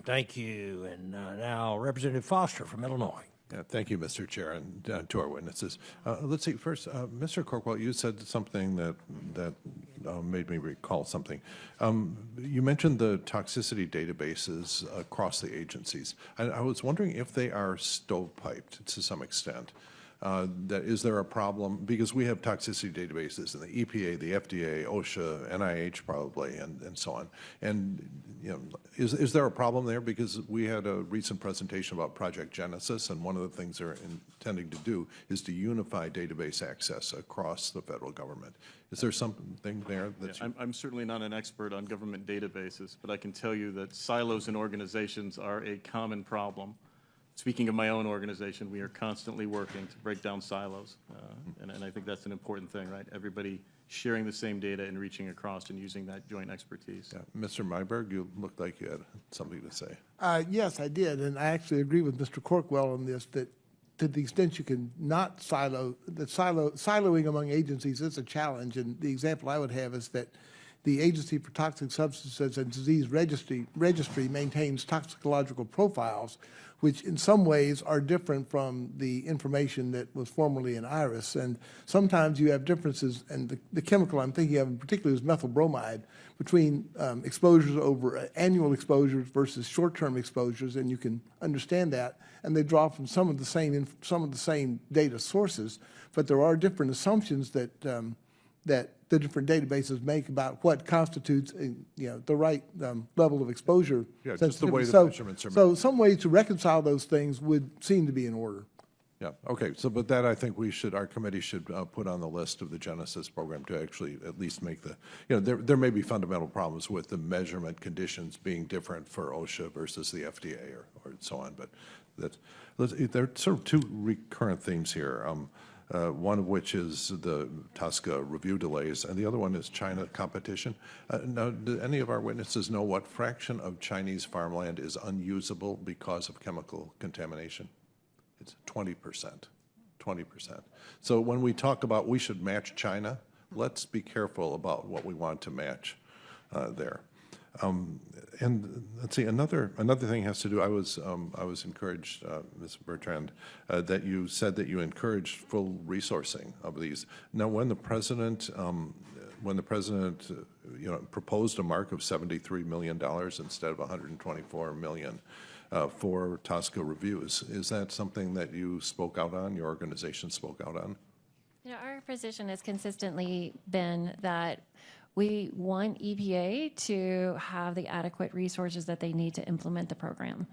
Thank you. And now Representative Foster from Illinois. Yeah, thank you, Mr. Chair, and to our witnesses. Let's see, first, Mr. Corkwell, you said something that made me recall something. You mentioned the toxicity databases across the agencies. I was wondering if they are stovepiped to some extent. Is there a problem? Because we have toxicity databases in the EPA, the FDA, OSHA, NIH probably, and so on. And is there a problem there? Because we had a recent presentation about Project Genesis, and one of the things they're intending to do is to unify database access across the federal government. Is there something there that's... Yeah, I'm certainly not an expert on government databases, but I can tell you that silos in organizations are a common problem. Speaking of my own organization, we are constantly working to break down silos, and I think that's an important thing, right? Everybody sharing the same data and reaching across and using that joint expertise. Yeah. Mr. Myberg, you looked like you had something to say. Yes, I did, and I actually agree with Mr. Corkwell on this, that to the extent you can not siloing among agencies is a challenge, and the example I would have is that the Agency for Toxic Substances and Disease Registry maintains toxicological profiles, which in some ways are different from the information that was formerly in IRIS. And sometimes you have differences, and the chemical I'm thinking of in particular is methyl bromide, between exposures over annual exposures versus short-term exposures, and you can understand that. And they draw from some of the same data sources, but there are different assumptions that that the different databases make about what constitutes, the right level of exposure. Yeah, just the way the measurements are made. So some way to reconcile those things would seem to be in order. Yeah, okay, so but that I think our committee should put on the list of the Genesis program to actually at least make the, there may be fundamental problems with the measurement conditions being different for OSHA versus the FDA or so on, but there are sort of two recurrent themes here. One of which is the TUSCa review delays, and the other one is China competition. Now, do any of our witnesses know what fraction of Chinese farmland is unusable because of chemical contamination? It's 20%. 20%. So when we talk about we should match China, let's be careful about what we want to match there. And let's see, another thing has to do, I was encouraged, Ms. Bertrand, that you said that you encouraged full resourcing of these. Now, when the president proposed a mark of $73 million instead of $124 million for TUSCa reviews, is that something that you spoke out on, your organization spoke out on? Our position has consistently been that we want EPA to have the adequate resources that they need to implement the program.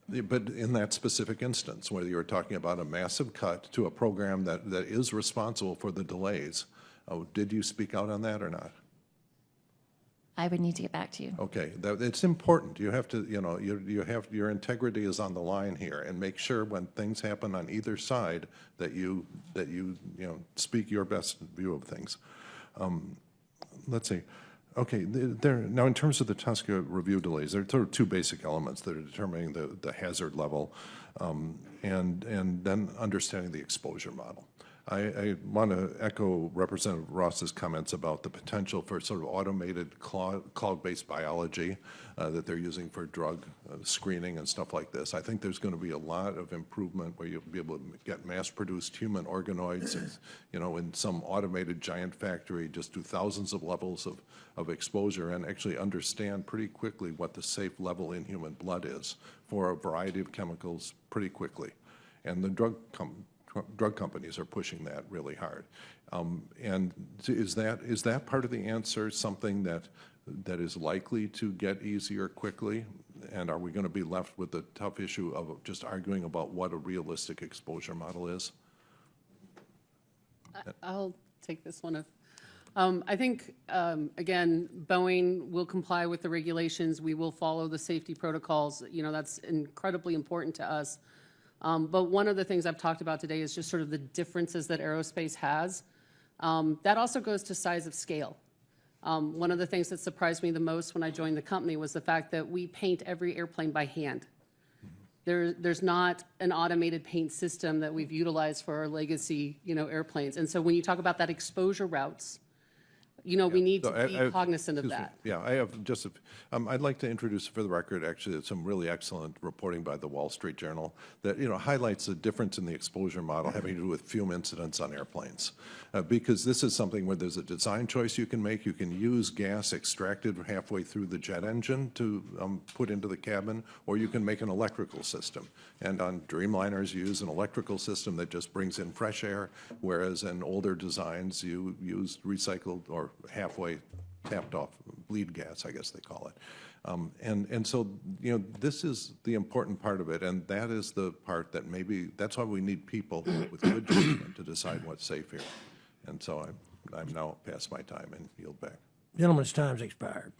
But in that specific instance, whether you're talking about a massive cut to a program that is responsible for the delays, did you speak out on that or not? I would need to get back to you. Okay, it's important. You have to, your integrity is on the line here, and make sure when things happen on either side that you speak your best view of things. Let's see. Okay, now in terms of the TUSCa review delays, there are sort of two basic elements that are determining the hazard level and then understanding the exposure model. I want to echo Representative Ross's comments about the potential for sort of automated cloud-based biology that they're using for drug screening and stuff like this. I think there's going to be a lot of improvement where you'll be able to get mass-produced human organoids, in some automated giant factory, just do thousands of levels of exposure and actually understand pretty quickly what the safe level in human blood is for a variety of chemicals pretty quickly. And the drug companies are pushing that really hard. And is that part of the answer, something that is likely to get easier quickly? And are we going to be left with the tough issue of just arguing about what a realistic exposure model is? I'll take this one. I think, again, Boeing will comply with the regulations. We will follow the safety protocols. That's incredibly important to us. But one of the things I've talked about today is just sort of the differences that aerospace has. That also goes to size of scale. One of the things that surprised me the most when I joined the company was the fact that we paint every airplane by hand. There's not an automated paint system that we've utilized for our legacy, airplanes. And so when you talk about that exposure routes, we need So to be cognizant of excuse me. that. Yeah, I have just, I'd like to introduce for the record, actually, some really excellent reporting by the Wall Street Journal that, highlights the difference in the exposure model having to do with fume incidents on airplanes. Because this is something where there's a design choice you can make. You can use gas extracted halfway through the jet engine to put into the cabin, or you can make an electrical system. And on Dreamliners, you use an electrical system that just brings in fresh air, whereas in older designs, you use recycled or halfway tapped off bleed gas, I guess they call it. And so, this is the important part of it, and that is the part that that's why we need people with good judgment to decide what's safe here. And so I'm now past my time and yield back. Gentleman's time's expired.